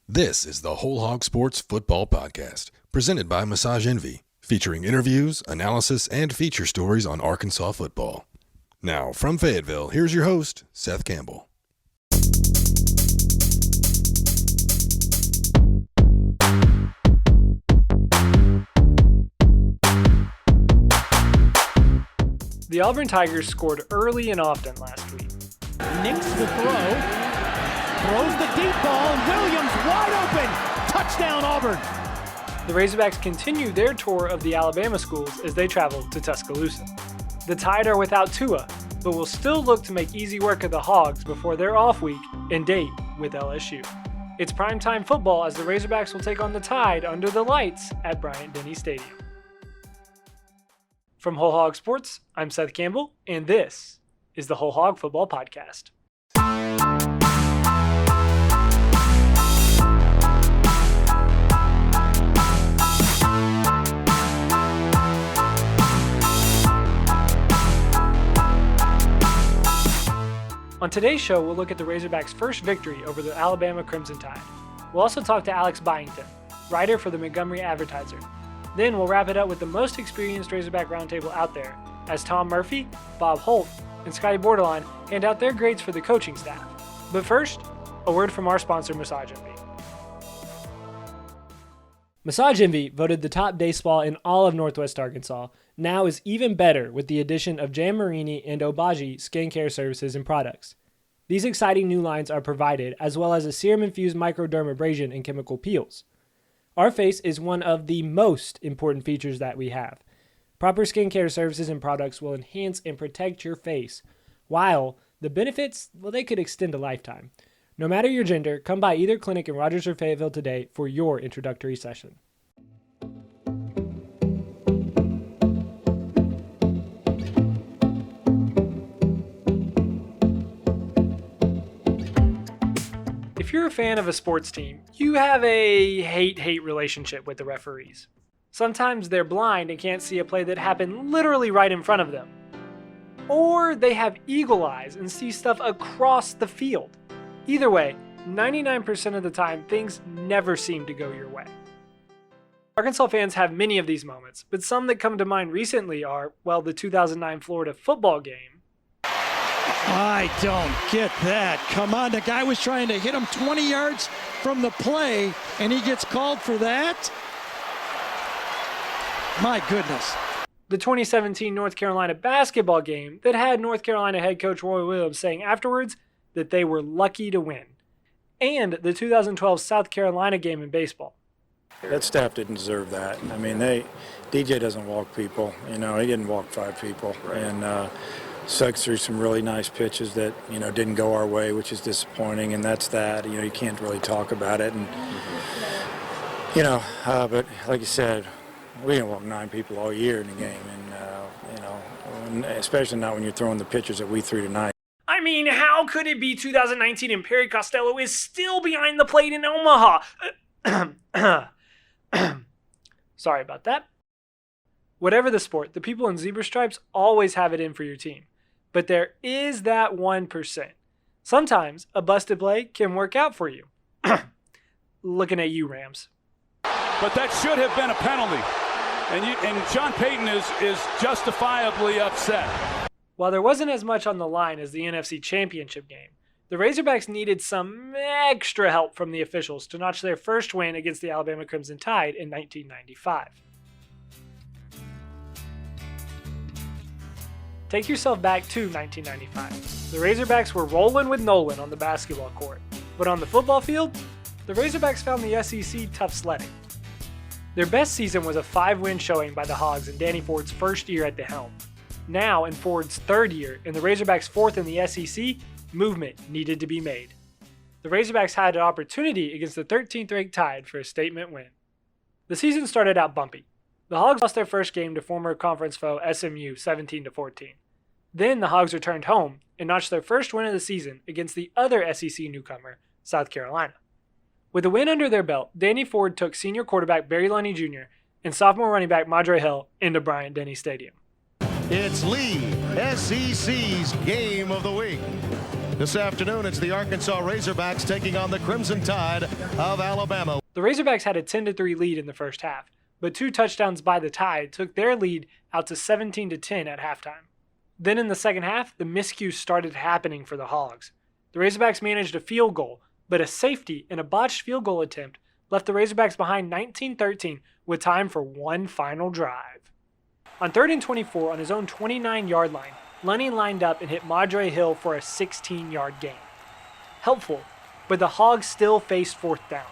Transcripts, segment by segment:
This is the WholeHogSports Football Podcast, presented by Massage Envy, featuring interviews, analysis, and feature stories on Arkansas football. Now, from Fayetteville, here's your host, Seth Campbell. The Auburn Tigers scored early and often last week. Nix the throw, throws the deep ball, and Williams wide open. Touchdown Auburn. The Razorbacks continue their tour of the Alabama schools as they travel to Tuscaloosa. The Tide are without Tua, but will still look to make easy work of the Hogs before their off week and date with LSU. It's primetime football as the Razorbacks will take on the Tide under the lights at Bryant-Denny Stadium. From Whole Hog Sports, I'm Seth Campbell, and this is the Whole Hog Football Podcast. On today's show, we'll look at the Razorbacks' first victory over the Alabama Crimson Tide. We'll also talk to Alex Byington, writer for the Montgomery Advertiser. Then we'll wrap it up with the most experienced Razorback roundtable out there, as Tom Murphy, Bob Holt, and Scottie Bordelon hand out their grades for the coaching staff. But first, a word from our sponsor, Massage Envy. Massage Envy, voted the top day spa in all of Northwest Arkansas, now is even better with the addition of Jan Marini and Obagi skincare services and products. These exciting new lines are provided, as well as a serum-infused microdermabrasion and chemical peels. Our face is one of the most important features that we have. Proper skincare services and products will enhance and protect your face, while the benefits, well, they could extend a lifetime. No matter your gender, come by either clinic in Rogers or Fayetteville today for your introductory session. If you're a fan of a sports team, you have a hate-hate relationship with the referees. Sometimes they're blind and can't see a play that happened literally right in front of them. Or they have eagle eyes and see stuff across the field. Either way, 99% of the time, things never seem to go your way. Arkansas fans have many of these moments, but some that come to mind recently are, well, the 2009 Florida football game. I don't get that. Come on, the guy was trying to hit him 20 yards from the play, and he gets called for that? My goodness. The 2017 North Carolina basketball game that had North Carolina head coach Roy Williams saying afterwards that they were lucky to win. And the 2012 South Carolina game in baseball. That staff didn't deserve that. I mean, DJ doesn't walk people. You know, he didn't walk 5 people. And Suggs threw some really nice pitches that, you know, didn't go our way, which is disappointing. And that's that. You know, you can't really talk about it. And, you know, but like you said, we didn't walk 9 people all year in the game. And, you know, especially not when you're throwing the pitches that we threw tonight. I mean, how could it be 2019 and Perry Costello is still behind the plate in Omaha? Sorry about that. Whatever the sport, the people in zebra stripes always have it in for your team. But there is that 1%. Sometimes a busted play can work out for you. Looking at you, Rams. But that should have been a penalty. And Sean Payton is justifiably upset. While there wasn't as much on the line as the NFC Championship game, the Razorbacks needed some extra help from the officials to notch their first win against the Alabama Crimson Tide in 1995. Take yourself back to 1995. The Razorbacks were rolling with Nolan on the basketball court, but on the football field, the Razorbacks found the SEC tough sledding. Their best season was a 5-win showing by the Hogs in Danny Ford's first year at the helm. Now, in Ford's third year, and the Razorbacks' fourth in the SEC, movement needed to be made. The Razorbacks had an opportunity against the 13th ranked Tide for a statement win. The season started out bumpy. The Hogs lost their first game to former conference foe SMU 17-14. Then the Hogs returned home and notched their first win of the season against the other SEC newcomer, South Carolina. With a win under their belt, Danny Ford took senior quarterback Barry Lunny Jr. and sophomore running back Madre Hill into Bryant-Denny Stadium. It's Lee, SEC's Game of the Week. This afternoon, it's the Arkansas Razorbacks taking on the Crimson Tide of Alabama. The Razorbacks had a 10-3 lead in the first half, but 2 touchdowns by the Tide took their lead out to 17-10 at halftime. Then in the second half, the miscues started happening for the Hogs. The Razorbacks managed a field goal, but a safety and a botched field goal attempt left the Razorbacks behind 19-13 with time for one final drive. On 3rd and 24 on his own 29-yard line, Lunny lined up and hit Madre Hill for a 16-yard gain. Helpful, but the Hogs still faced 4th down.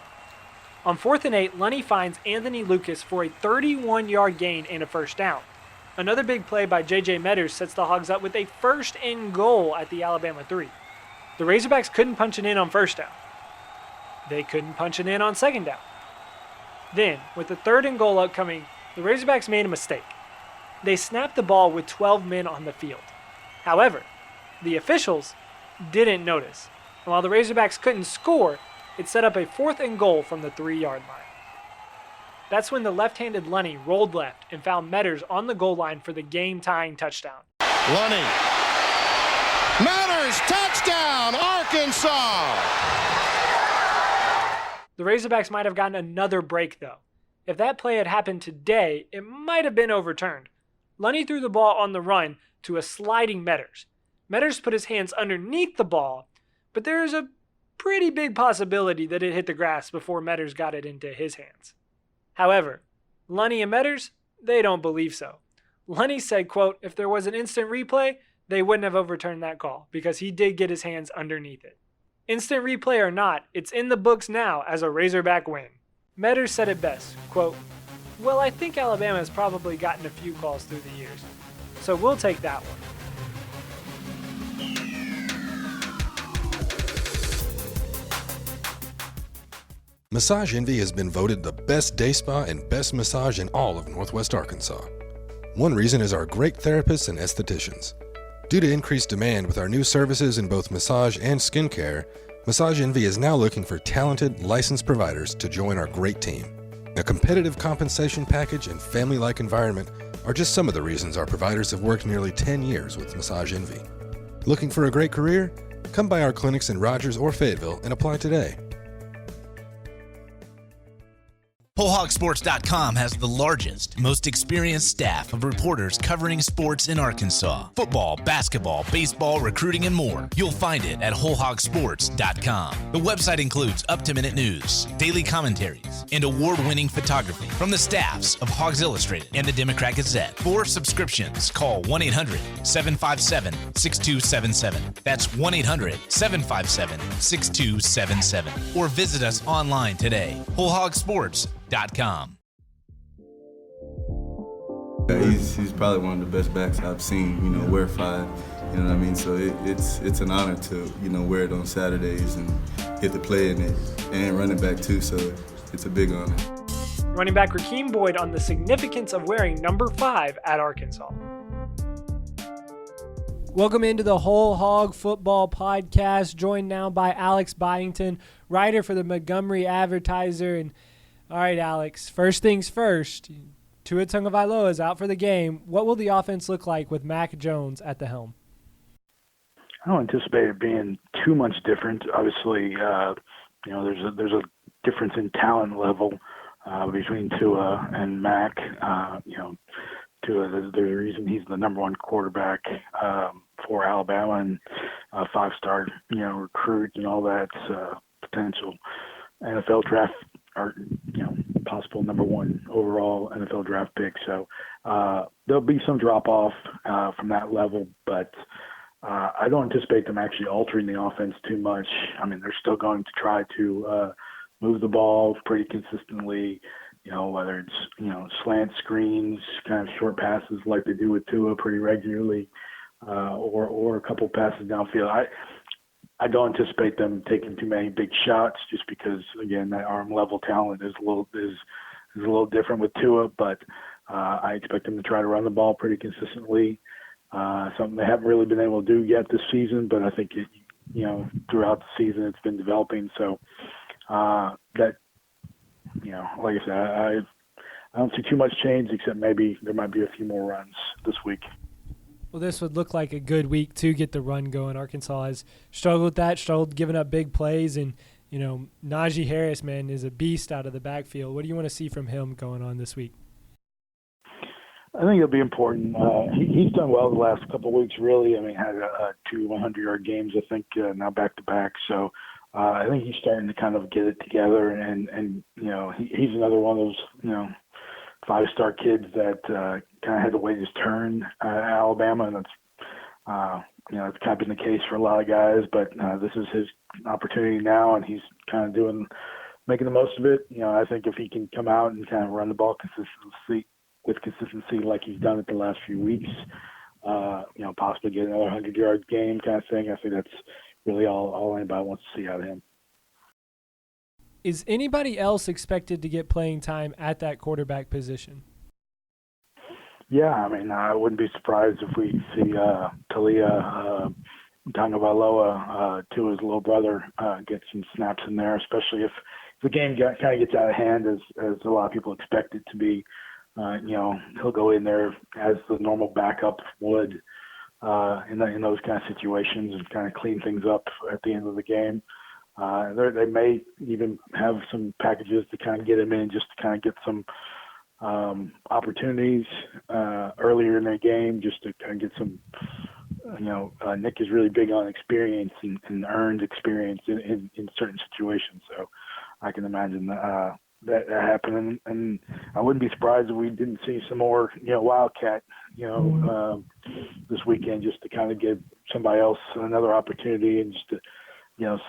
On 4th and 8, Lunny finds Anthony Lucas for a 31-yard gain and a first down. Another big play by J.J. Metters sets the Hogs up with a 1st and goal at the Alabama 3. The Razorbacks couldn't punch it in on 1st down. They couldn't punch it in on 2nd down. Then, with the 3rd and goal upcoming, the Razorbacks made a mistake. They snapped the ball with 12 men on the field. However, the officials didn't notice, and while the Razorbacks couldn't score, it set up a 4th and goal from the 3-yard line. That's when the left-handed Lunny rolled left and found Metters on the goal line for the game-tying touchdown. Lunny. Metters, touchdown, Arkansas! The Razorbacks might have gotten another break, though. If that play had happened today, it might have been overturned. Lunny threw the ball on the run to a sliding Metters. Metters put his hands underneath the ball, but there is a pretty big possibility that it hit the grass before Metters got it into his hands. However, Lunny and Metters, they don't believe so. Lunny said, quote, if there was an instant replay, they wouldn't have overturned that call because he did get his hands underneath it. Instant replay or not, it's in the books now as a Razorback win. Metters said it best, quote, well, I think Alabama has probably gotten a few calls through the years, so we'll take that one. Massage Envy has been voted the best day spa and best massage in all of Northwest Arkansas. One reason is our great therapists and estheticians. Due to increased demand with our new services in both massage and skincare, Massage Envy is now looking for talented, licensed providers to join our great team. A competitive compensation package and family-like environment are just some of the reasons our providers have worked nearly 10 years with Massage Envy. Looking for a great career? Come by our clinics in Rogers or Fayetteville and apply today. WholeHogSports.com has the largest, most experienced staff of reporters covering sports in Arkansas. Football, basketball, baseball, recruiting, and more. You'll find it at WholeHogSports.com. The website includes up-to-minute news, daily commentaries, and award-winning photography from the staffs of Hogs Illustrated and the Democrat Gazette. For subscriptions, call 1-800-757-6277. That's 1-800-757-6277. Or visit us online today. WholeHogSports.com. He's probably one of the best backs I've seen, wear 5, you know what I mean? So it's an honor to, wear it on Saturdays and get to play in it, and running back too, so it's a big honor. Running back Rakeem Boyd on the significance of wearing number 5 at Arkansas. Welcome into the Whole Hog Football Podcast, joined now by Alex Byington, writer for the Montgomery Advertiser. And all right, Alex, first things first, Tua Tagovailoa is out for the game. What will the offense look like with Mac Jones at the helm? I don't anticipate it being too much different. Obviously, there's a difference in talent level between Tua and Mac. Tua, there's a reason he's the number 1 quarterback for Alabama and a 5-star, recruit and all that potential NFL draft or, possible number 1 overall NFL draft pick. So there'll be some drop off from that level, but I don't anticipate them actually altering the offense too much. I mean, they're still going to try to move the ball pretty consistently, whether it's, slant screens, kind of short passes like they do with Tua pretty regularly, or a couple passes downfield. I don't anticipate them taking too many big shots just because, again, that arm level talent is a little different with Tua, but I expect them to try to run the ball pretty consistently. Something they haven't really been able to do yet this season, but I think throughout the season it's been developing. So like I said, I don't see too much change except maybe there might be a few more runs this week. Well, this would look like a good week to get the run going. Arkansas has struggled with that, struggled giving up big plays, and Najee Harris, man, is a beast out of the backfield. What do you want to see from him going on this week? I think it'll be important. He's done well the last couple of weeks, really. I mean, had two 100-yard games, I think, now back-to-back. So I think he's starting to kind of get it together. And he's another one of those, five-star kids that kind of had to wait his turn at Alabama. And that's, it's kind of been the case for a lot of guys. But this is his opportunity now, and he's kind of making the most of it. I think if he can come out and kind of run the ball with consistency like he's done it the last few weeks, possibly get another 100-yard game kind of thing. I think that's really all anybody wants to see out of him. Is anybody else expected to get playing time at that quarterback position? Yeah, I mean, I wouldn't be surprised if we see Talia Tagovailoa, Tua's little brother, get some snaps in there, especially if the game kind of gets out of hand as a lot of people expect it to be. He'll go in there as the normal backup would in those kind of situations and kind of clean things up at the end of the game. They may even have some packages to kind of get him in just to kind of get some opportunities earlier in their game, just to kind of get some, Nick is really big on experience and earned experience in certain situations. So I can imagine that happening, and I wouldn't be surprised if we didn't see some more, Wildcat, this weekend, just to kind of give somebody else another opportunity and just to,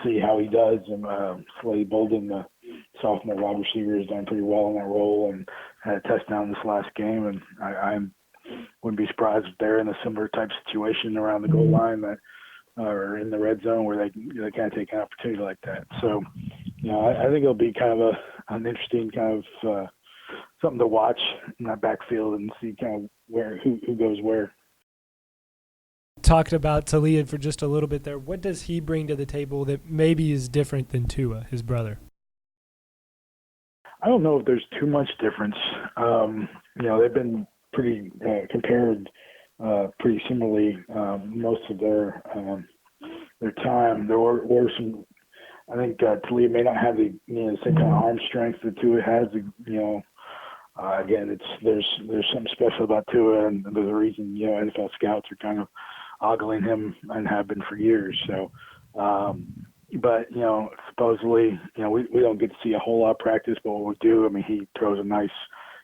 see how he does. And Scottie Bordelon, the sophomore wide receiver, has done pretty well in that role and had a touchdown this last game. And I wouldn't be surprised if they're in a similar type situation around the goal line that or in the red zone where they kind of take an opportunity like that. So, I think it'll be kind of an interesting kind of something to watch in that backfield and see kind of who goes where. Talked about Talia for just a little bit there. What does he bring to the table that maybe is different than Tua, his brother? I don't know if there's too much difference. They've been pretty compared pretty similarly most of their time. There were some. I think Talia may not have the same kind of arm strength that Tua has. Again, there's something special about Tua, and there's a reason NFL scouts are kind of ogling him and have been for years. So, but supposedly we don't get to see a whole lot of practice, but what we do, I mean, he throws a nice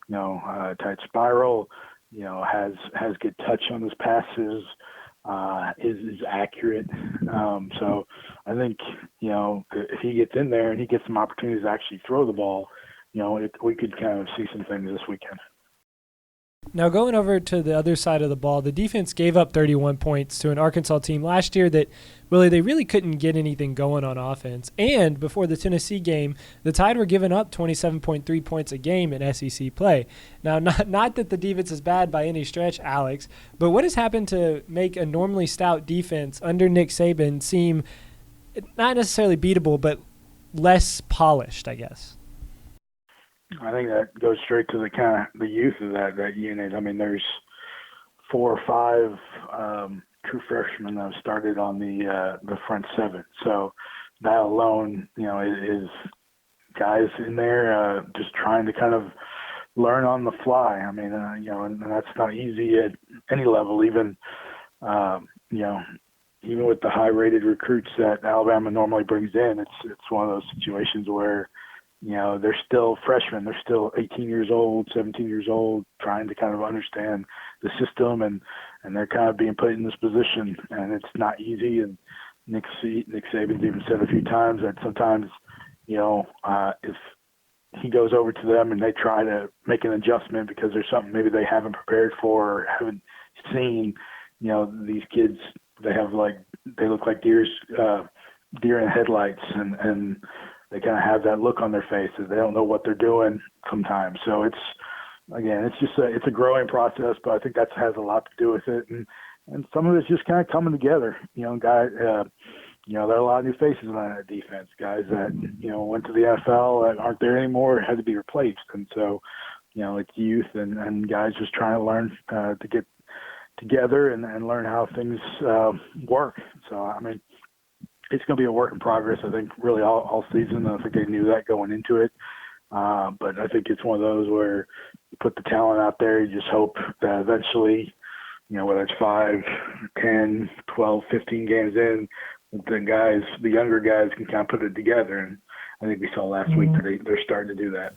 tight spiral. Has good touch on his passes. Is accurate. So I think, if he gets in there and he gets some opportunities to actually throw the ball, we could kind of see some things this weekend. Now going over to the other side of the ball, the defense gave up 31 points to an Arkansas team last year that they really couldn't get anything going on offense. And before the Tennessee game, the Tide were giving up 27.3 points a game in SEC play. Now, not that the defense is bad by any stretch, Alex, but what has happened to make a normally stout defense under Nick Saban seem not necessarily beatable, but less polished, I guess? I think that goes straight to the youth of that unit. I mean, there's 4 or 5 true freshmen that have started on the front seven. So that alone, is guys in there just trying to kind of learn on the fly. I mean, and that's not easy at any level. Even even with the high-rated recruits that Alabama normally brings in, it's one of those situations where they're still freshmen. They're still 18 years old, 17 years old, trying to kind of understand the system, and they're kind of being put in this position, and it's not easy. And Nick Saban's even said a few times that sometimes, if he goes over to them and they try to make an adjustment because there's something maybe they haven't prepared for or haven't seen, these kids, they look like deer in headlights, and they kind of have that look on their faces. They don't know what they're doing sometimes. So it's a growing process, but I think that has a lot to do with it. And some of it's just kind of coming together. There are a lot of new faces on that defense, guys that, went to the NFL that aren't there anymore, had to be replaced. And so, it's youth and guys just trying to learn to together and learn how things work. So, I mean, it's going to be a work in progress, I think, really all season. I think they knew that going into it. But I think it's one of those where you put the talent out there, you just hope that eventually, whether it's 5, 10, 12, 15 games in, the younger guys can kind of put it together. And I think we saw last week that they're starting to do that.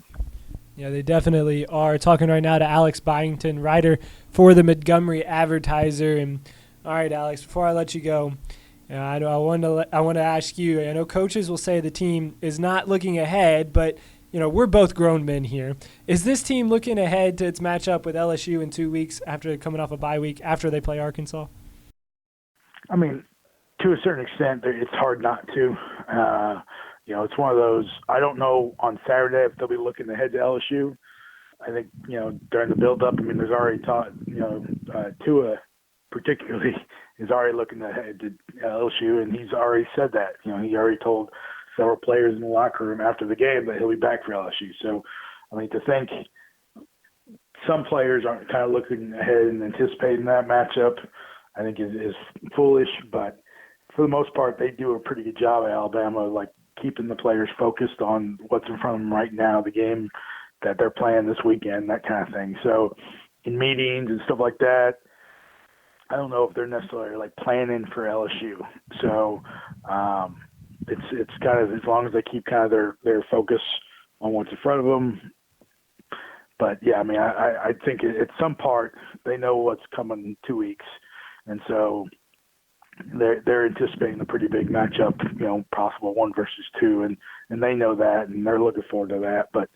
Yeah, they definitely are. Talking right now to Alex Byington, writer for the Montgomery Advertiser. And all right, Alex, before I let you go, I want to ask you. I know coaches will say the team is not looking ahead, but we're both grown men here. Is this team looking ahead to its matchup with LSU in 2 weeks after coming off a bye week after they play Arkansas? I mean, to a certain extent, it's hard not to. It's one of those. I don't know on Saturday if they'll be looking ahead to LSU. I think during the build-up, I mean, there's already Tua particularly is already looking ahead to LSU, and he's already said that. He already told several players in the locker room after the game that he'll be back for LSU. So, I mean, to think some players aren't kind of looking ahead and anticipating that matchup, I think is foolish. But for the most part, they do a pretty good job at Alabama, like keeping the players focused on what's in front of them right now, the game that they're playing this weekend, that kind of thing. So in meetings and stuff like that, I don't know if they're necessarily like planning for LSU. So it's kind of, as long as they keep kind of their focus on what's in front of them. But yeah, I mean, I think at some part they know what's coming in 2 weeks, and so they're anticipating a pretty big matchup, possible 1 versus 2, and they know that, and they're looking forward to that. But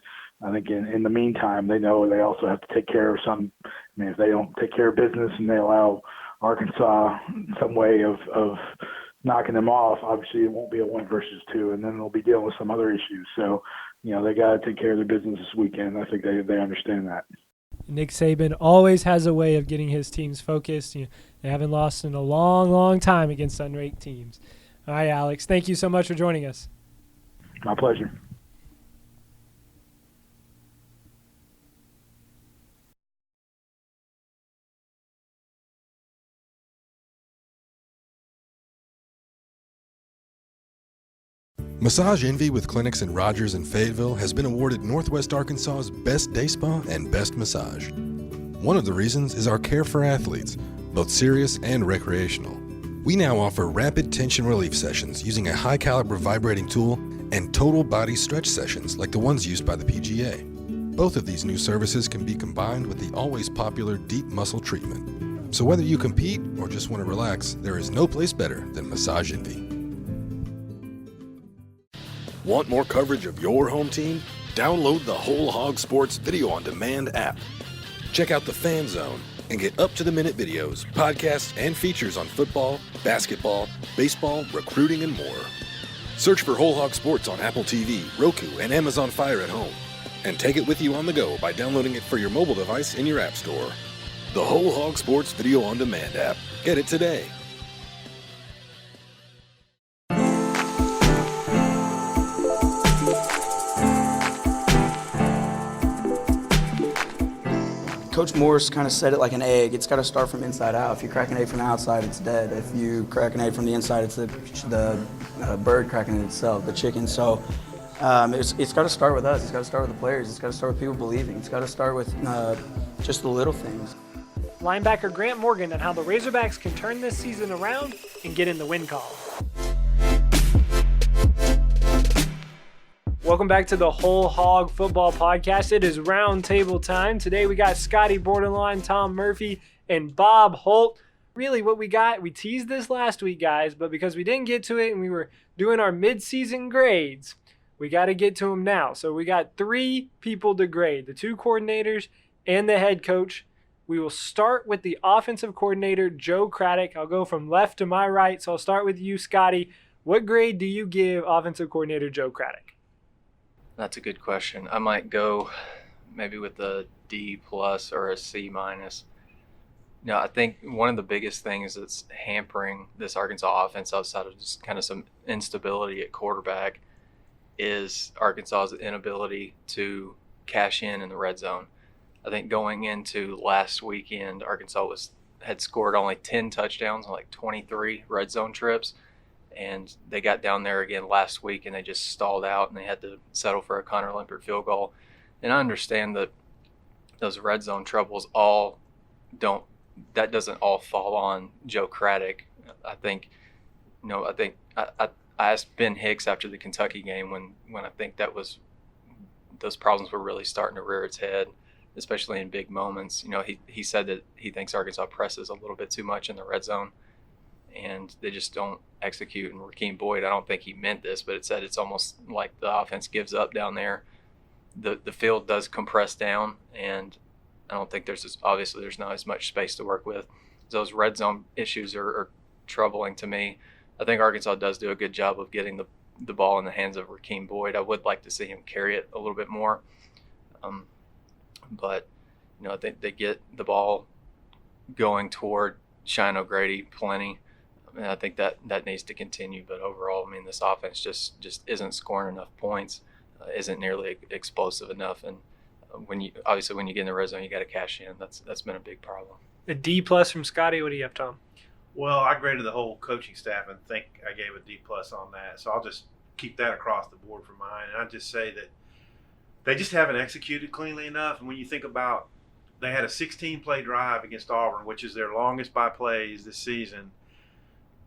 I think in the meantime, they know they also have to take care of some. I mean, if they don't take care of business and they allow Arkansas some way of knocking them off, obviously it won't be a 1 versus 2, and then they'll be dealing with some other issues. So, they got to take care of their business this weekend. I think they understand that. Nick Saban always has a way of getting his teams focused. They haven't lost in a long, long time against unranked teams. All right, Alex, thank you so much for joining us. My pleasure. Massage Envy with clinics in Rogers and Fayetteville has been awarded Northwest Arkansas's Best Day Spa and Best Massage. One of the reasons is our care for athletes, both serious and recreational. We now offer rapid tension relief sessions using a high-caliber vibrating tool and total body stretch sessions like the ones used by the PGA. Both of these new services can be combined with the always popular deep muscle treatment. So whether you compete or just want to relax, there is no place better than Massage Envy. Want more coverage of your home team? Download the WholeHogSports Video on Demand app. Check out the Fan Zone and get up-to-the-minute videos, podcasts, and features on football, basketball, baseball, recruiting, and more. Search for WholeHogSports on Apple TV, Roku, and Amazon Fire at home. And take it with you on the go by downloading it for your mobile device in your app store. The WholeHogSports Video on Demand app. Get it today. Coach Morris kind of said it like an egg. It's got to start from inside out. If you crack an egg from the outside, it's dead. If you crack an egg from the inside, it's the bird cracking it itself, the chicken. So it's got to start with us. It's got to start with the players. It's got to start with people believing. It's got to start with just the little things. Linebacker Grant Morgan on how the Razorbacks can turn this season around and get in the win column. Welcome back to the Whole Hog Football Podcast. It is round table time. Today we got Scottie Bordelon, Tom Murphy, and Bob Holt. Really what we got, we teased this last week, guys, but because we didn't get to it and we were doing our mid-season grades, we got to get to them now. So we got 3 people to grade, the 2 coordinators and the head coach. We will start with the offensive coordinator, Joe Craddock. I'll go from left to my right, so I'll start with you, Scottie. What grade do you give offensive coordinator Joe Craddock? That's a good question. I might go maybe with a D+ or a C-. I think one of the biggest things that's hampering this Arkansas offense outside of just kind of some instability at quarterback is Arkansas's inability to cash in the red zone. I think going into last weekend, Arkansas was had scored only 10 touchdowns on like 23 red zone trips. And they got down there again last week and they just stalled out and they had to settle for a Connor Limpert field goal. And I understand that those red zone troubles that doesn't all fall on Joe Craddock. I think I asked Ben Hicks after the Kentucky game when I think those problems were really starting to rear its head, especially in big moments. He said that he thinks Arkansas presses a little bit too much in the red zone and they just don't execute. And Rakeem Boyd, I don't think he meant this, but it said it's almost like the offense gives up down there. The field does compress down, and I don't think there's not as much space to work with. Those red zone issues are troubling to me. I think Arkansas does do a good job of getting the ball in the hands of Rakeem Boyd. I would like to see him carry it a little bit more. But I think they get the ball going toward Shine O'Grady plenty. And I think that needs to continue. But overall, I mean, this offense just isn't scoring enough points, isn't nearly explosive enough. And when you get in the red zone, you got to cash in. That's been a big problem. A D+ from Scottie. What do you have, Tom? Well, I graded the whole coaching staff and think I gave a D+ on that. So I'll just keep that across the board for mine. And I just say that they just haven't executed cleanly enough. And when you think about, they had a 16-play drive against Auburn, which is their longest by plays this season.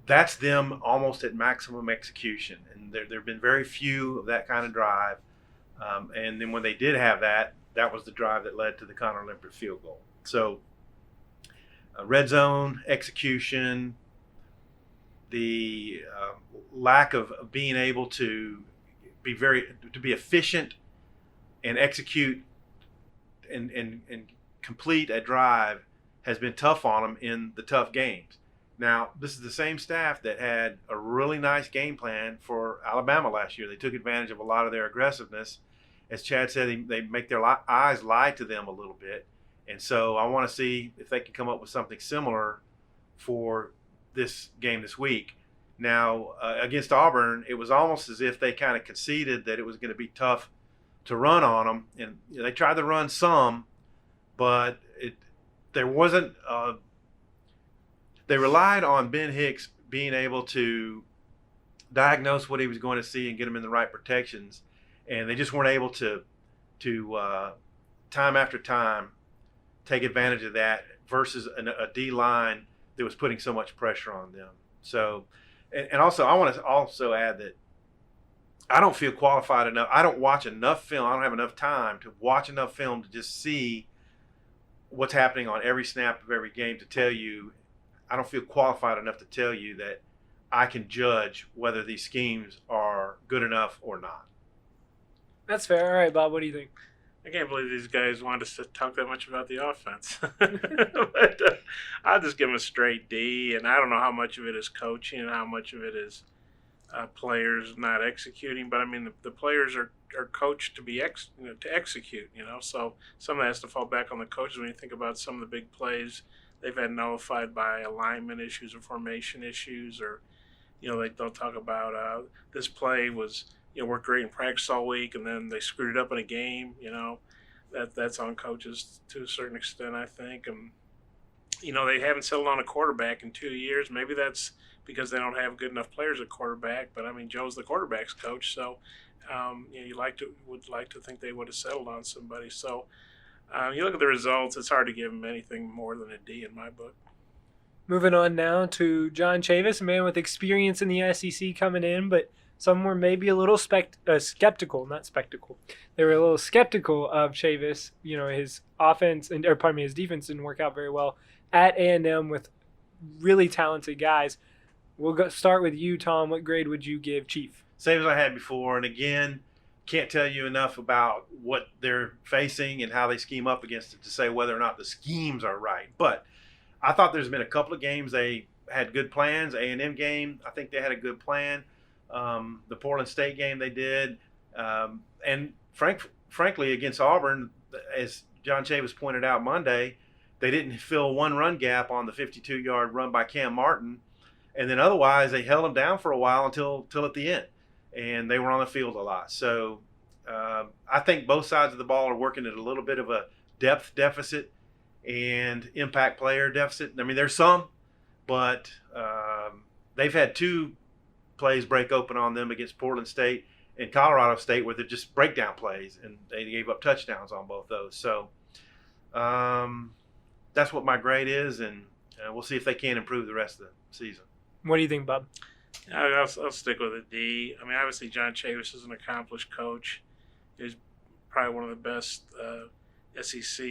That's them almost at maximum execution. And there have been very few of that kind of drive. And then when they did have that was the drive that led to the Connor Limpert field goal. So red zone execution, the lack of being able to be efficient and execute and complete a drive has been tough on them in the tough games. Now, this is the same staff that had a really nice game plan for Alabama last year. They took advantage of a lot of their aggressiveness. As Chad said, they make their eyes lie to them a little bit. And so I want to see if they can come up with something similar for this game this week. Now, against Auburn, it was almost as if they kind of conceded that it was going to be tough to run on them. And they tried to run some, but there wasn't they relied on Ben Hicks being able to diagnose what he was going to see and get him in the right protections. And they just weren't able to time after time take advantage of that versus a D-line that was putting so much pressure on them. So, and also I want to also add that I don't feel qualified enough. I don't watch enough film. I don't have enough time to watch enough film to just see what's happening on every snap of every game to tell you. I don't feel qualified enough to tell you that I can judge whether these schemes are good enough or not. That's fair. All right, Bob, what do you think? I can't believe these guys wanted us to talk that much about the offense. But I'll just give them a straight D, and I don't know how much of it is coaching and how much of it is players not executing. But, I mean, the players are coached to to execute, So some of that has to fall back on the coaches when you think about some of the big plays they've had nullified by alignment issues or formation issues, or, they'll talk about this play was – worked great in practice all week, and then they screwed it up in a game. That's on coaches to a certain extent, I think. And they haven't settled on a quarterback in 2 years. Maybe that's because they don't have good enough players at quarterback. But I mean, Joe's the quarterback's coach, so would like to think they would have settled on somebody. So you look at the results; it's hard to give them anything more than a D in my book. Moving on now to John Chavis, a man with experience in the SEC coming in, but some were maybe a little skeptical, not spectacle. They were a little skeptical of Chavis. His offense his defense didn't work out very well at A&M with really talented guys. We'll start with you, Tom. What grade would you give Chief? Same as I had before. And again, can't tell you enough about what they're facing and how they scheme up against it to say whether or not the schemes are right. But I thought there's been a couple of games they had good plans. A&M game, I think they had a good plan. The Portland State game they did. And frankly, against Auburn, as John Chavis pointed out Monday, they didn't fill one run gap on the 52-yard run by Cam Martin. And then otherwise, they held them down for a while until at the end. And they were on the field a lot. So I think both sides of the ball are working at a little bit of a depth deficit. and impact player deficit. I mean, there's some, but they've had 2 plays break open on them against Portland State and Colorado State where they're just breakdown plays, and they gave up touchdowns on both those. So that's what my grade is, and we'll see if they can improve the rest of the season. What do you think, Bob? I'll stick with a D. I mean, obviously John Chavis is an accomplished coach. He's probably one of the best SEC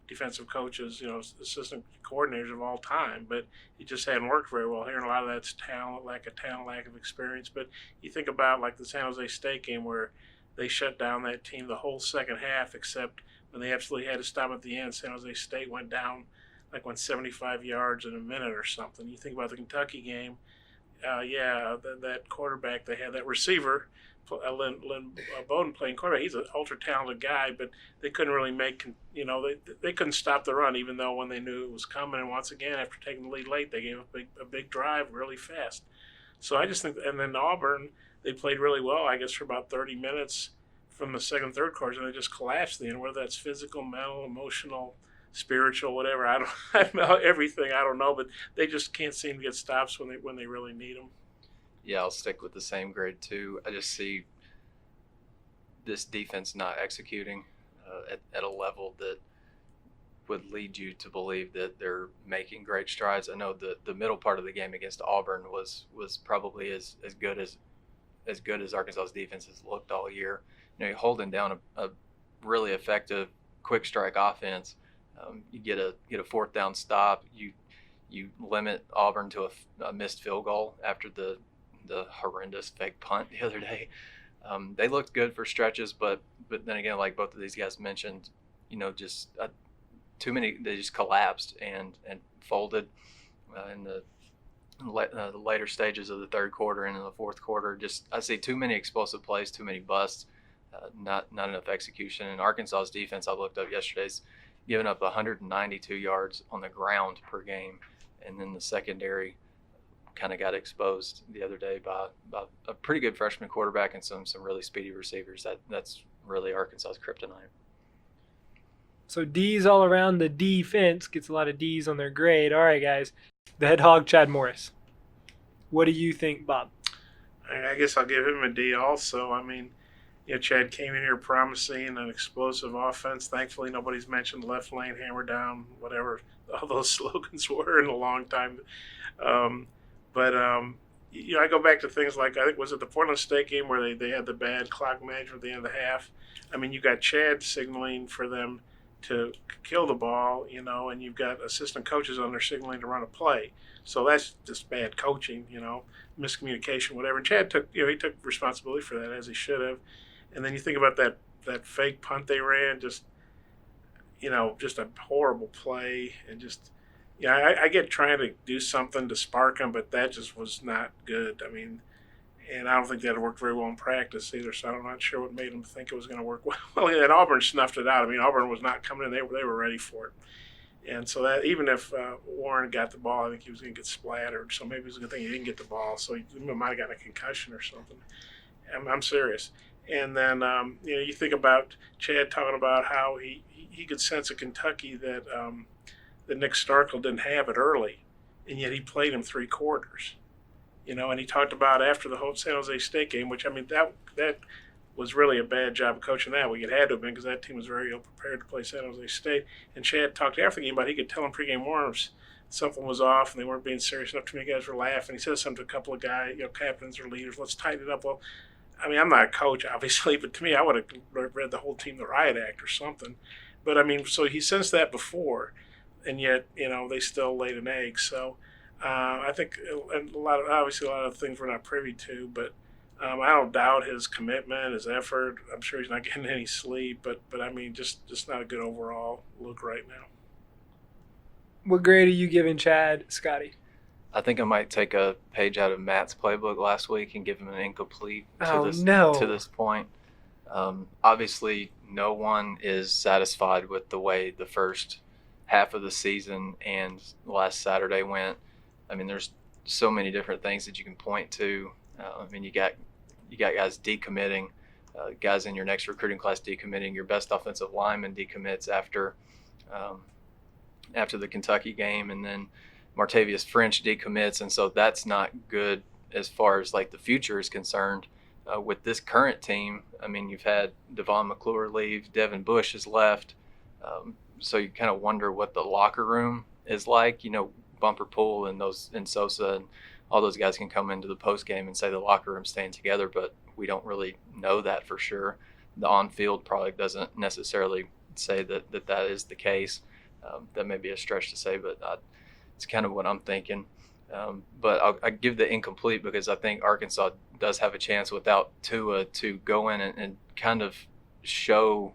defensive coaches, assistant coordinators of all time, but he just hadn't worked very well here, and a lot of that's talent, lack of experience. But you think about like the San Jose State game where they shut down that team the whole second half, except when they absolutely had to stop at the end. San Jose State went 75 yards in a minute or something. You think about the Kentucky game, that quarterback they had, that receiver, Lynn Bowden playing quarterback. He's an ultra talented guy, but they couldn't really they couldn't stop the run, even though when they knew it was coming. And once again, after taking the lead late, they gave a big drive really fast. So I just think, and then Auburn, they played really well, I guess, for about 30 minutes from the second, third quarter, and they just collapsed the end. Whether that's physical, mental, emotional, spiritual, whatever, I don't everything, I don't know, but they just can't seem to get stops when they really need them. Yeah, I'll stick with the same grade too. I just see this defense not executing at a level that would lead you to believe that they're making great strides. I know the middle part of the game against Auburn was probably as good as Arkansas's defense has looked all year. You're holding down a really effective quick strike offense. You get a fourth down stop. You limit Auburn to a missed field goal after the horrendous fake punt the other day. They looked good for stretches, but then again, like both of these guys mentioned, just too many. They just collapsed and folded in the later stages of the third quarter and in the fourth quarter. I see too many explosive plays, too many busts, not enough execution. And Arkansas's defense, I looked up yesterday's giving up 192 yards on the ground per game, and then the secondary kind of got exposed the other day by a pretty good freshman quarterback and some really speedy receivers. That's really Arkansas's kryptonite. So D's all around. The defense gets a lot of D's on their grade. All right, guys. The head hog, Chad Morris. What do you think, Bob? I guess I'll give him a D also. I mean, Chad came in here promising an explosive offense. Thankfully, nobody's mentioned left lane, hammer down, whatever all those slogans were in a long time. I go back to things like, I think, was it the Portland State game where they had the bad clock management at the end of the half? I mean, you got Chad signaling for them to kill the ball, and you've got assistant coaches on there signaling to run a play. So that's just bad coaching, miscommunication, whatever. And Chad took responsibility for that, as he should have. And then you think about that fake punt they ran, just a horrible play, and just, I get trying to do something to spark them, but that just was not good. I mean, and I don't think that worked very well in practice either, so I'm not sure what made them think it was going to work well. Well, and Auburn snuffed it out. I mean, Auburn was not coming in. They were ready for it. And so that even if Warren got the ball, I think he was going to get splattered. So maybe it was a good thing he didn't get the ball, so he might have gotten a concussion or something. I'm serious. And then, you think about Chad talking about how he could sense at Kentucky that Nick Starkel didn't have it early, and yet he played him 3 quarters. And he talked about after the whole San Jose State game, which, I mean, that was really a bad job of coaching that week. It had to have been, because that team was very ill prepared to play San Jose State. And Chad talked after the game about he could tell in pregame warm-ups something was off and they weren't being serious enough. Too many guys were laughing. He said something to a couple of guys, captains or leaders, let's tighten it up. Well, I mean, I'm not a coach, obviously, but to me, I would have read the whole team the riot act or something. But, I mean, so he sensed that before, and yet, they still laid an egg. So I think a lot of things we're not privy to, but I don't doubt his commitment, his effort. I'm sure he's not getting any sleep, but I mean, just not a good overall look right now. What grade are you giving Chad, Scottie? I think I might take a page out of Matt's playbook last week and give him an incomplete to this point. Obviously, no one is satisfied with the way the first half of the season and last Saturday went. I mean, there's so many different things that you can point to. I mean, you got guys decommitting, guys in your next recruiting class decommitting, your best offensive lineman decommits after after the Kentucky game, and then Martavius French decommits, and so that's not good as far as like the future is concerned. With this current team, I mean, you've had Devon McClure leave, Devin Bush has left, so you kind of wonder what the locker room is like. You know, Bumper Pool and Sosa and all those guys can come into the post game and say the locker room's staying together, but we don't really know that for sure. The on-field product doesn't necessarily say that is the case. That may be a stretch to say, but it's kind of what I'm thinking. But I give the incomplete because I think Arkansas does have a chance without Tua to go in and kind of show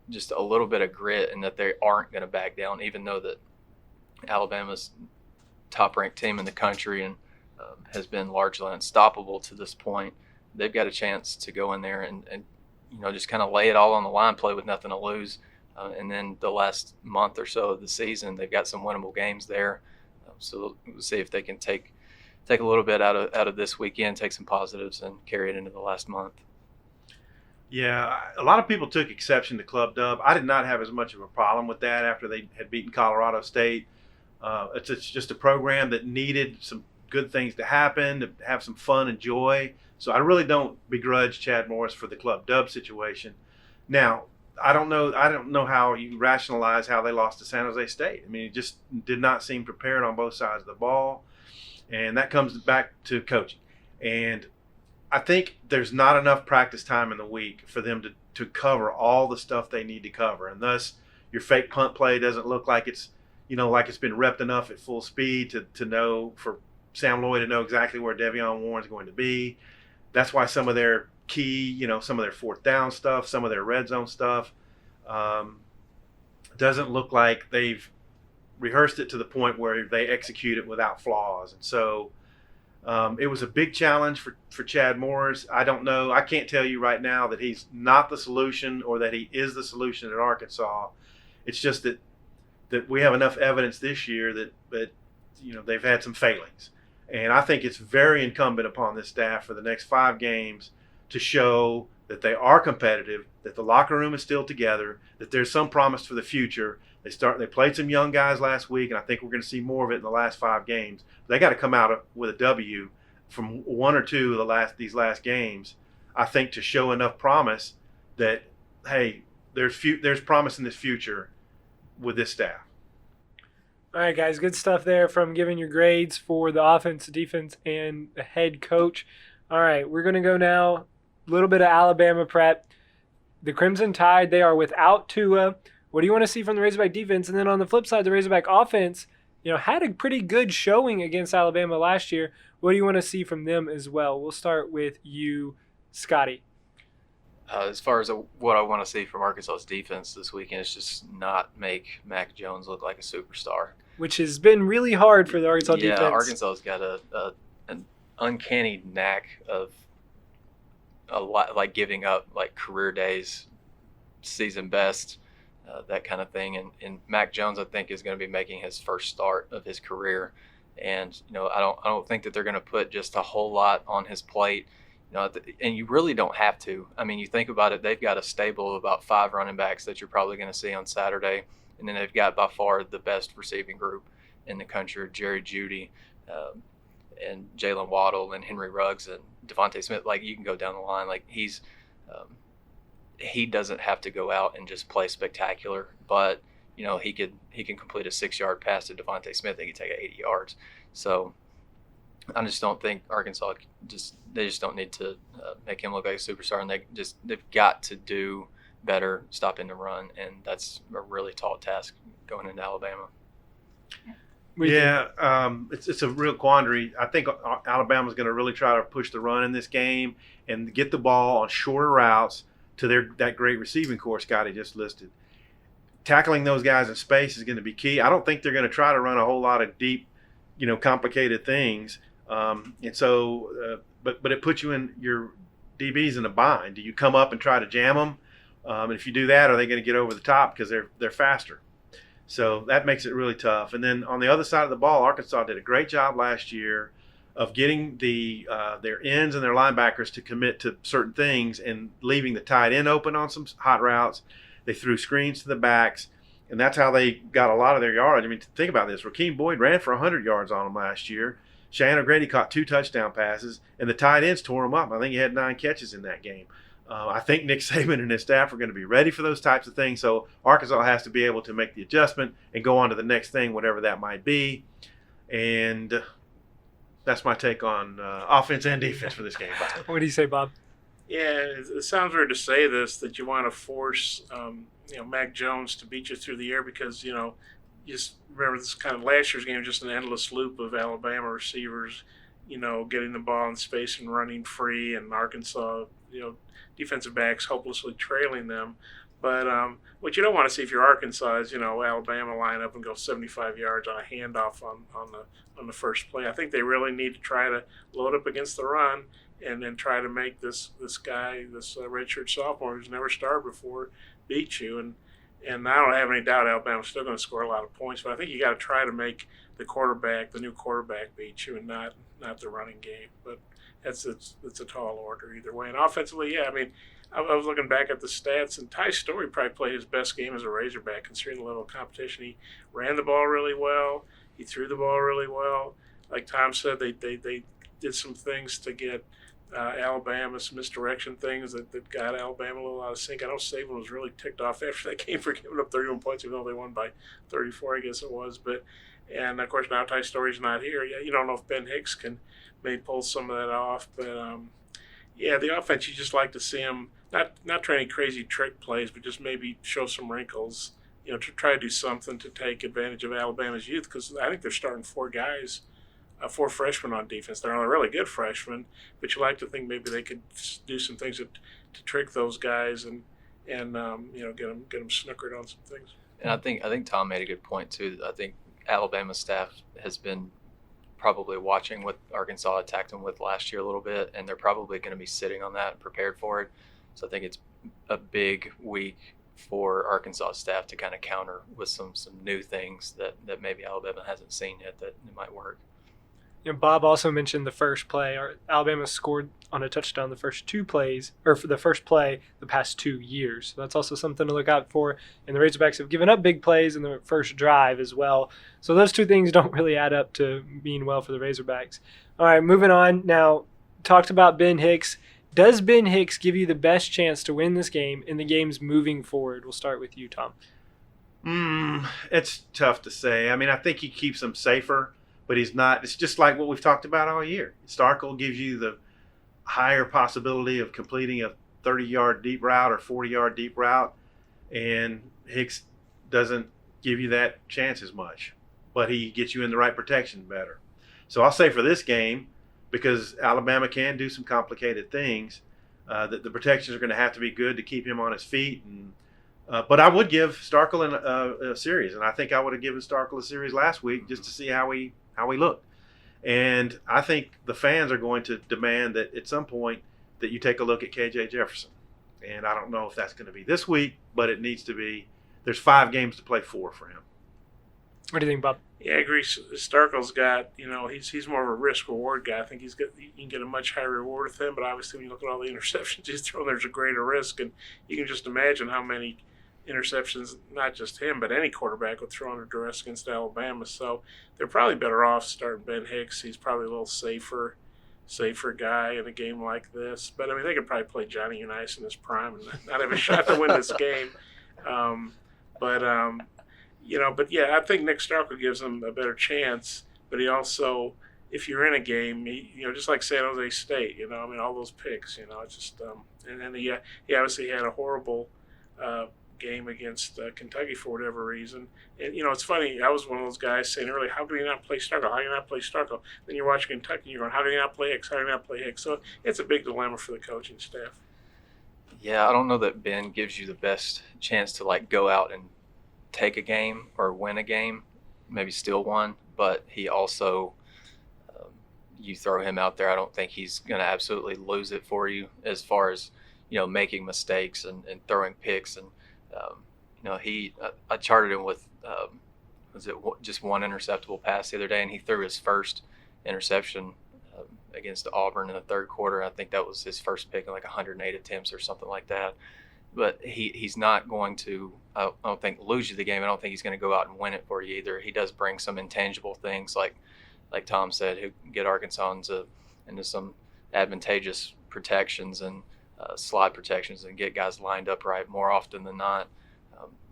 just a little bit of grit and that they aren't going to back down, even though that Alabama's top-ranked team in the country and has been largely unstoppable to this point. They've got a chance to go in there and you know, just kind of lay it all on the line, play with nothing to lose. And then the last month or so of the season, they've got some winnable games there. So we'll see if they can take a little bit out of this weekend, take some positives, and carry it into the last month. Yeah, a lot of people took exception to Club Dub. I did not have as much of a problem with that after they had beaten Colorado State. It's just a program that needed some good things to happen, to have some fun and joy. So I really don't begrudge Chad Morris for the Club Dub situation. Now, I don't know how you rationalize how they lost to San Jose State. I mean, it just did not seem prepared on both sides of the ball. And that comes back to coaching. And I think there's not enough practice time in the week for them to cover all the stuff they need to cover. And thus, your fake punt play doesn't look like it's, you know, like it's been repped enough at full speed to know, for Sam Lloyd to know exactly where Devion Warren's going to be. That's why some of their key, you know, some of their fourth down stuff, some of their red zone stuff, doesn't look like they've rehearsed it to the point where they execute it without flaws. And so it was a big challenge for Chad Morris. I don't know. I can't tell you right now that he's not the solution or that he is the solution at Arkansas. It's just that we have enough evidence this year that you know, they've had some failings. And I think it's very incumbent upon this staff for the next 5 games to show that they are competitive, that the locker room is still together, that there's some promise for the future. They played some young guys last week, and I think we're going to see more of it in the last 5 games. They got to come out with a W from 1 or 2 of these last games, I think, to show enough promise that, hey, there's promise in this future with this staff. All right, guys, good stuff there from giving your grades for the offense, defense, and the head coach. All right, we're going to go now, a little bit of Alabama prep. The Crimson Tide, they are without Tua. What do you want to see from the Razorback defense? And then on the flip side, the Razorback offense, you know, had a pretty good showing against Alabama last year. What do you want to see from them as well? We'll start with you, Scottie. As far as what I want to see from Arkansas's defense this weekend is just not make Mac Jones look like a superstar. Which has been really hard for the Arkansas defense. Yeah, Arkansas's got an uncanny knack of a lot, like giving up like career days, season best, that kind of thing. And Mac Jones, I think, is going to be making his first start of his career. And you know, I don't think that they're going to put just a whole lot on his plate. You know, and you really don't have to. I mean, you think about it, they've got a stable of about 5 running backs that you're probably going to see on Saturday. And then they've got by far the best receiving group in the country, Jerry Jeudy, and Jalen Waddle and Henry Ruggs and Devontae Smith. Like, you can go down the line. Like, he doesn't have to go out and just play spectacular, but you know, he can complete a 6-yard pass to Devontae Smith and he can take it 80 yards. So I just don't think Arkansas they just don't need to make him look like a superstar, and they've got to do better stopping the run, and that's a really tall task going into Alabama. Yeah, it's a real quandary. I think Alabama's going to really try to push the run in this game and get the ball on shorter routes to that great receiving corps Scottie just listed. Tackling those guys in space is going to be key. I don't think they're going to try to run a whole lot of deep, you know, complicated things. And so, but it puts you in your DBs in a bind. Do you come up and try to jam them? And if you do that, are they going to get over the top because they're faster? So that makes it really tough. And then on the other side of the ball, Arkansas did a great job last year of getting their ends and their linebackers to commit to certain things and leaving the tight end open on some hot routes. They threw screens to the backs. And that's how they got a lot of their yards. I mean, think about this. Rakeem Boyd ran for 100 yards on them last year. Cheyenne O'Grady caught 2 touchdown passes, and the tight ends tore him up. I think he had 9 catches in that game. I think Nick Saban and his staff are going to be ready for those types of things. So Arkansas has to be able to make the adjustment and go on to the next thing, whatever that might be. And that's my take on offense and defense for this game. What do you say, Bob? Yeah, it sounds weird to say this, that you want to force Mac Jones to beat you through the air because, just remember this kind of last year's game, just an endless loop of Alabama receivers, getting the ball in space and running free, and Arkansas, defensive backs hopelessly trailing them. But what you don't want to see if you're Arkansas is, Alabama line up and go 75 yards on a handoff on the first play. I think they really need to try to load up against the run and then try to make this guy, this redshirt sophomore who's never started before, beat you. And I don't have any doubt Alabama's still going to score a lot of points, but I think you got to try to make the new quarterback beat you and not the running game. But it's a tall order either way. And offensively, yeah, I mean, I was looking back at the stats, and Ty Story probably played his best game as a Razorback considering the level of competition. He ran the ball really well. He threw the ball really well. Like Tom said, they did some things to get Alabama, some misdirection things that got Alabama a little out of sync. I know Saban was really ticked off after that game for giving up 31 points, even though they won by 34, I guess it was. And of course, now Ty Story's not here. Yeah, you don't know if Ben Hicks can maybe pull some of that off. But yeah, the offense, you just like to see them not try any crazy trick plays, but just maybe show some wrinkles, to try to do something to take advantage of Alabama's youth, because I think they're starting 4 freshmen on defense. They're all really good freshmen, but you like to think maybe they could do some things to trick those guys and get them snookered on some things. And I think Tom made a good point too. I think Alabama's staff has been probably watching what Arkansas attacked them with last year a little bit, and they're probably going to be sitting on that and prepared for it. So I think it's a big week for Arkansas staff to kind of counter with some new things that maybe Alabama hasn't seen yet that it might work. Bob also mentioned the first play. Alabama scored on a touchdown the first 2 plays, or for the first play the past 2 years. So that's also something to look out for. And the Razorbacks have given up big plays in the first drive as well. So those 2 things don't really add up to being well for the Razorbacks. All right, moving on. Now, talked about Ben Hicks. Does Ben Hicks give you the best chance to win this game in the games moving forward? We'll start with you, Tom. It's tough to say. I mean, I think he keeps them safer, but he's not. It's just like what we've talked about all year. Starkel gives you the higher possibility of completing a 30-yard deep route or 40-yard deep route, and Hicks doesn't give you that chance as much, but he gets you in the right protection better. So I'll say for this game, because Alabama can do some complicated things, that the protections are going to have to be good to keep him on his feet. And but I would give Starkel a series, and I think I would have given Starkel a series last week just to see how he looked. And I think the fans are going to demand that at some point that you take a look at KJ Jefferson. And I don't know if that's going to be this week, but it needs to be. There's 5 games to play for him. What do you think, Bob? Yeah, I agree. Starkel's got, he's more of a risk-reward guy. I think you can get a much higher reward with him, but obviously when you look at all the interceptions he's thrown, there's a greater risk. And you can just imagine how many interceptions, not just him, but any quarterback would throw under duress against Alabama. So they're probably better off starting Ben Hicks. He's probably a little safer guy in a game like this. But, I mean, they could probably play Johnny Unitas in his prime and not have a shot to win this game. But yeah, I think Nick Starkel gives them a better chance. But he also, if you're in a game, just like San Jose State, all those picks, it's just, and then he obviously had a horrible game against Kentucky for whatever reason. And, it's funny, I was one of those guys saying earlier, how do you not play Starkel? How do you not play Starkel? Then you're watching Kentucky and you're going, how do you not play Hicks? How do you not play Hicks? So it's a big dilemma for the coaching staff. Yeah, I don't know that Ben gives you the best chance to go out and take a game or win a game, maybe steal one, but he also, you throw him out there, I don't think he's going to absolutely lose it for you as far as, making mistakes and throwing picks. And, I charted him with, just one interceptable pass the other day, and he threw his first interception against Auburn in the third quarter. I think that was his first pick in 108 attempts or something like that. but he's not going to, I don't think, lose you the game. I don't think he's going to go out and win it for you either. He does bring some intangible things like Tom said, who get Arkansas into some advantageous protections and slide protections and get guys lined up right more often than not.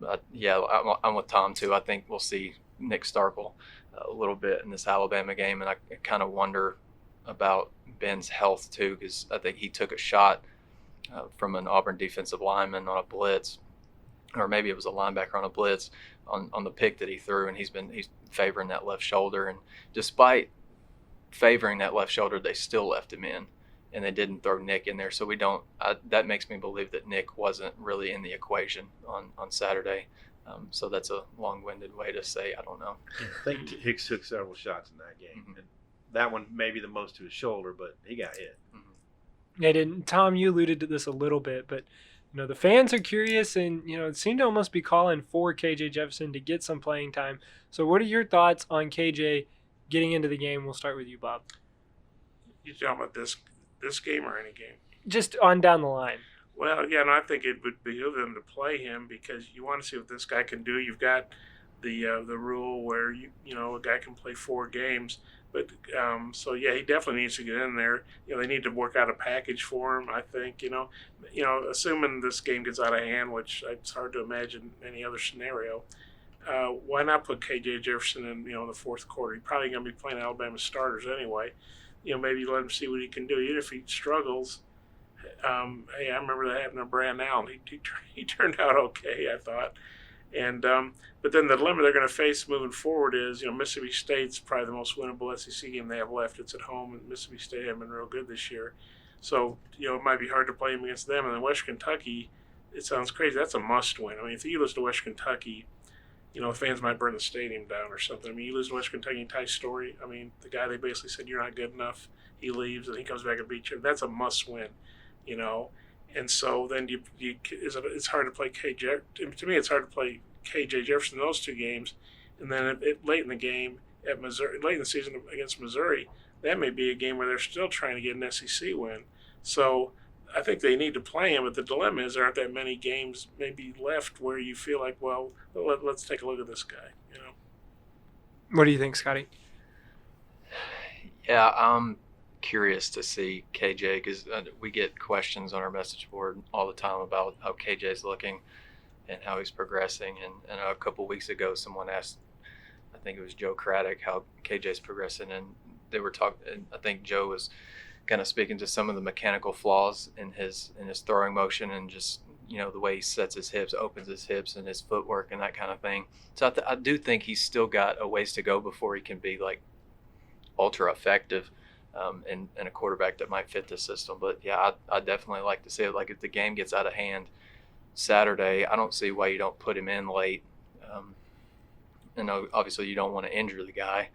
I'm with Tom too. I think we'll see Nick Starkel a little bit in this Alabama game, and I kind of wonder about Ben's health too, because I think he took a shot from an Auburn defensive lineman on a blitz, or maybe it was a linebacker on a blitz on the pick that he threw, and he's favoring that left shoulder, and despite favoring that left shoulder, they still left him in, and they didn't throw Nick in there. So that makes me believe that Nick wasn't really in the equation on Saturday. So that's a long-winded way to say I don't know. I think Hicks took several shots in that game. Mm-hmm. And that one maybe the most to his shoulder, but he got hit. Mm-hmm. And Tom, you alluded to this a little bit, but the fans are curious, and it seemed to almost be calling for KJ Jefferson to get some playing time. So what are your thoughts on KJ getting into the game? We'll start with you, Bob. You talking about this game or any game? Just on down the line. Well, yeah, and I think it would behoove them to play him because you want to see what this guy can do. You've got the rule where a guy can play 4 games, but so yeah, he definitely needs to get in there. They need to work out a package for him. I think assuming this game gets out of hand, which it's hard to imagine any other scenario. Why not put KJ Jefferson in the fourth quarter? He's probably going to be playing Alabama starters anyway. Maybe let him see what he can do. Even if he struggles. Hey, I remember that happened to Brand Allen. He turned out okay, I thought. And but then the dilemma they're going to face moving forward is, Mississippi State's probably the most winnable SEC game they have left. It's at home, and Mississippi State haven't been real good this year. So, it might be hard to play them against them. And then Western Kentucky, it sounds crazy. That's a must-win. I mean, if you lose to Western Kentucky, fans might burn the stadium down or something. I mean, you lose to Western Kentucky, Ty Story. I mean, the guy they basically said, you're not good enough. He leaves, and he comes back and beats you. That's a must-win. And so then it's hard to play KJ. To me, it's hard to play KJ Jefferson in those 2 games, and then late in the game at Missouri, late in the season against Missouri, that may be a game where they're still trying to get an SEC win. So I think they need to play him, but the dilemma is there aren't that many games maybe left where you feel like, well, let's take a look at this guy. What do you think, Scottie? Yeah, I'm curious to see KJ because we get questions on our message board all the time about how KJ's looking and how he's progressing. And a couple weeks ago, someone asked, I think it was Joe Craddock, how KJ's progressing, and they were talking. I think Joe was kind of speaking to some of the mechanical flaws in his throwing motion and just the way he sets his hips, opens his hips, and his footwork and that kind of thing. So I do think he's still got a ways to go before he can be like ultra effective. And a quarterback that might fit this system. But, yeah, I'd definitely like to see it. Like, if the game gets out of hand Saturday, I don't see why you don't put him in late. And obviously you don't want to injure the guy,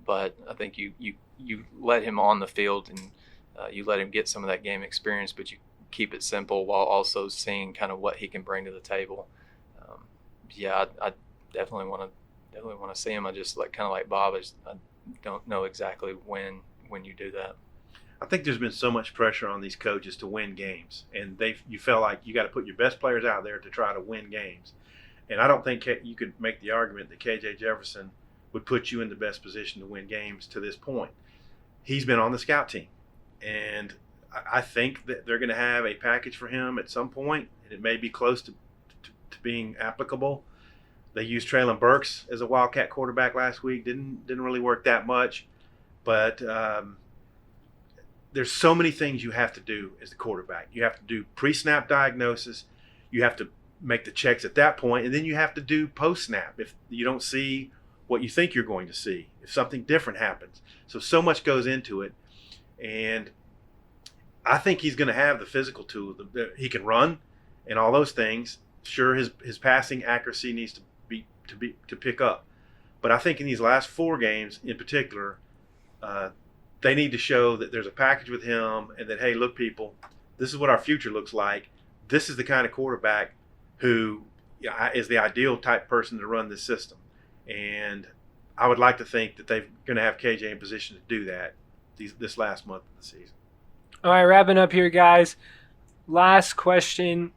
but I think you let him on the field and you let him get some of that game experience, but you keep it simple while also seeing kind of what he can bring to the table. I definitely want to see him. I just kind of like Bob. I don't know exactly when you do that. I think there's been so much pressure on these coaches to win games, and you feel like you got to put your best players out there to try to win games. And I don't think you could make the argument that KJ Jefferson would put you in the best position to win games to this point. He's been on the scout team, and I think that they're going to have a package for him at some point, and it may be close to being applicable. They used Traylon Burks as a Wildcat quarterback last week. Didn't really work that much. But there's so many things you have to do as the quarterback. You have to do pre-snap diagnosis. You have to make the checks at that point, and then you have to do post-snap if you don't see what you think you're going to see, if something different happens. So much goes into it, and I think he's going to have the physical tool. He can run and all those things. Sure, his passing accuracy needs to pick up, but I think in these last 4 games in particular, they need to show that there's a package with him and that, hey, look, people, this is what our future looks like. This is the kind of quarterback who is the ideal type person to run this system. And I would like to think that they're going to have KJ in position to do that this last month of the season. All right, wrapping up here, guys. Last question.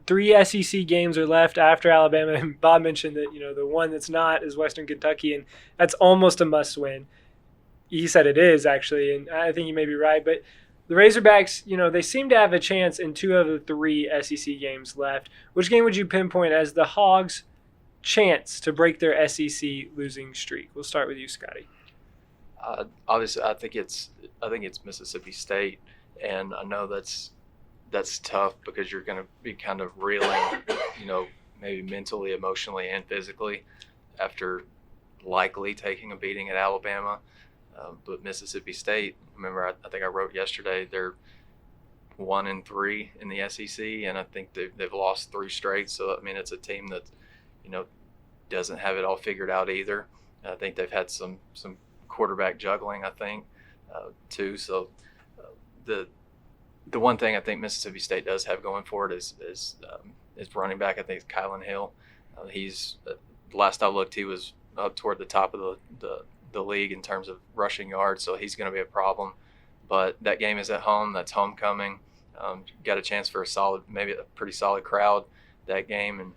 3 SEC games are left after Alabama. And Bob mentioned that, the one that's not is Western Kentucky, and that's almost a must-win. He said it is, actually, and I think he may be right. But the Razorbacks, they seem to have a chance in 2 of the 3 SEC games left. Which game would you pinpoint as the Hogs' chance to break their SEC losing streak? We'll start with you, Scottie. Obviously, I think it's Mississippi State, and I know that's tough because you're going to be kind of reeling, maybe mentally, emotionally, and physically after likely taking a beating at Alabama. But Mississippi State, remember, I think I wrote yesterday, they're 1-3 in the SEC, and I think they've lost 3 straight. So, I mean, it's a team that, doesn't have it all figured out either. I think they've had some quarterback juggling, I think, too. So the one thing I think Mississippi State does have going for it is running back. I think it's Kylan Hill. He's last I looked, he was up toward the top of the league in terms of rushing yards, so he's going to be a problem. But that game is at home. That's homecoming. Got a chance for maybe a pretty solid crowd that game, and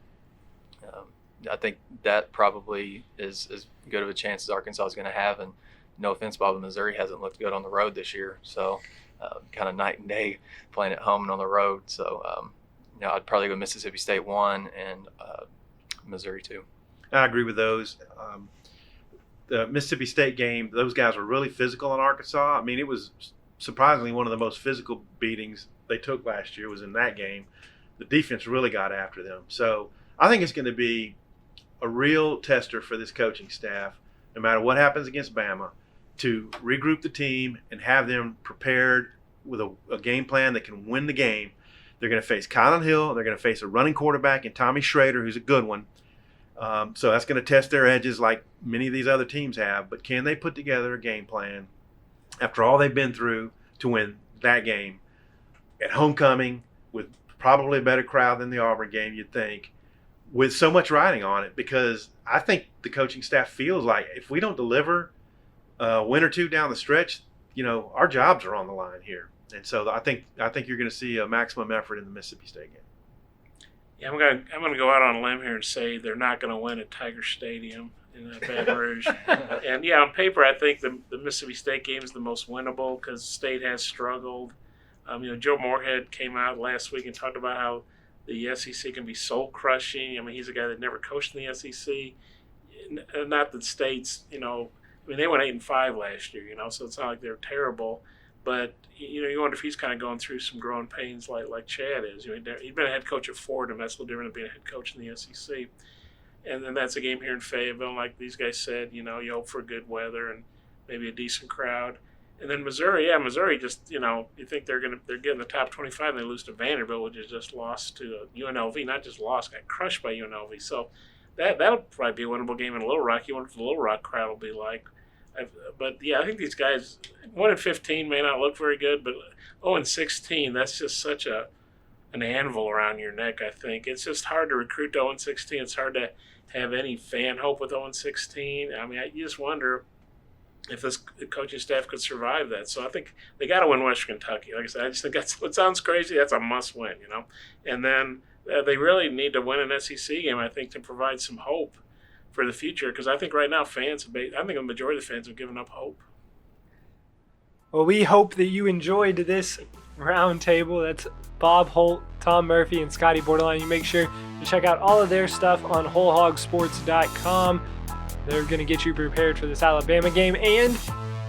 I think that probably is as good of a chance as Arkansas is going to have. And no offense, Bob, but Missouri hasn't looked good on the road this year, so kind of night and day playing at home and on the road. So I'd probably go Mississippi State 1 and Missouri 2. I agree with those. The Mississippi State game, those guys were really physical in Arkansas. I mean, it was surprisingly one of the most physical beatings they took last year was in that game. The defense really got after them. So I think it's going to be a real tester for this coaching staff, no matter what happens against Bama, to regroup the team and have them prepared with a game plan that can win the game. They're going to face Kylan Hill. They're going to face a running quarterback in Tommy Schrader, who's a good one. So that's going to test their edges like many of these other teams have. But can they put together a game plan after all they've been through to win that game at homecoming with probably a better crowd than the Auburn game, you'd think, with so much riding on it? Because I think the coaching staff feels like if we don't deliver a win or 2 down the stretch, our jobs are on the line here. And so I think you're going to see a maximum effort in the Mississippi State game. Yeah, I'm gonna go out on a limb here and say they're not going to win at Tiger Stadium in Baton Rouge. And yeah, on paper, I think the Mississippi State game is the most winnable because State has struggled. Joe Moorhead came out last week and talked about how the SEC can be soul crushing. I mean, he's a guy that never coached in the SEC. Not that State's, they went 8-5 last year, so it's not like they're terrible. But, you wonder if he's kind of going through some growing pains like Chad is. He's been a head coach at Fordham. That's a little different than being a head coach in the SEC. And then that's a game here in Fayetteville. Like these guys said, you hope for good weather and maybe a decent crowd. And then Missouri just, you think they're getting the top 25 and they lose to Vanderbilt, which has just lost to UNLV. Not just lost, got crushed by UNLV. So that'll probably be a winnable game in Little Rock. You wonder what the Little Rock crowd will be like. But yeah, I think these guys 1-15 may not look very good, but 0-16, that's just such an anvil around your neck. I think it's just hard to recruit to 0-16. It's hard to have any fan hope with 0-16. I mean, you just wonder if this coaching staff could survive that. So I think they got to win Western Kentucky. Like I said, I just think that's what sounds crazy. That's a must win, And then they really need to win an SEC game, I think, to provide some hope for the future, because I think right now I think a majority of the fans have given up hope. Well, we hope that you enjoyed this round table. That's Bob Holt, Tom Murphy, and Scottie Bordelon. You make sure to check out all of their stuff on WholeHogSports.com. They're going to get you prepared for this Alabama game and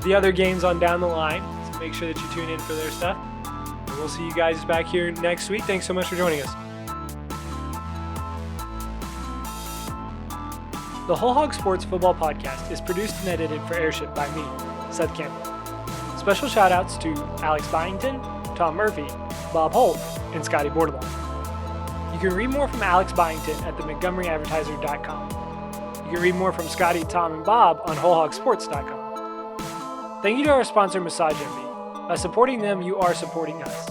the other games on down the line. So make sure that you tune in for their stuff. And we'll see you guys back here next week. Thanks so much for joining us. The Whole Hog Sports Football Podcast is produced and edited for Airship by me, Seth Campbell. Special shout-outs to Alex Byington, Tom Murphy, Bob Holt, and Scottie Bordelon. You can read more from Alex Byington at the MontgomeryAdvertiser.com. You can read more from Scottie, Tom, and Bob on WholeHogSports.com. Thank you to our sponsor, Massage Envy. By supporting them, you are supporting us.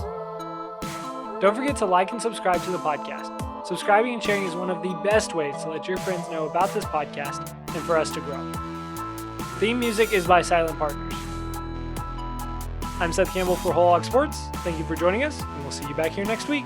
Don't forget to like and subscribe to the podcast. Subscribing and sharing is one of the best ways to let your friends know about this podcast and for us to grow. Theme music is by Silent Partners. I'm Seth Campbell for Whole Hog Sports. Thank you for joining us, and we'll see you back here next week.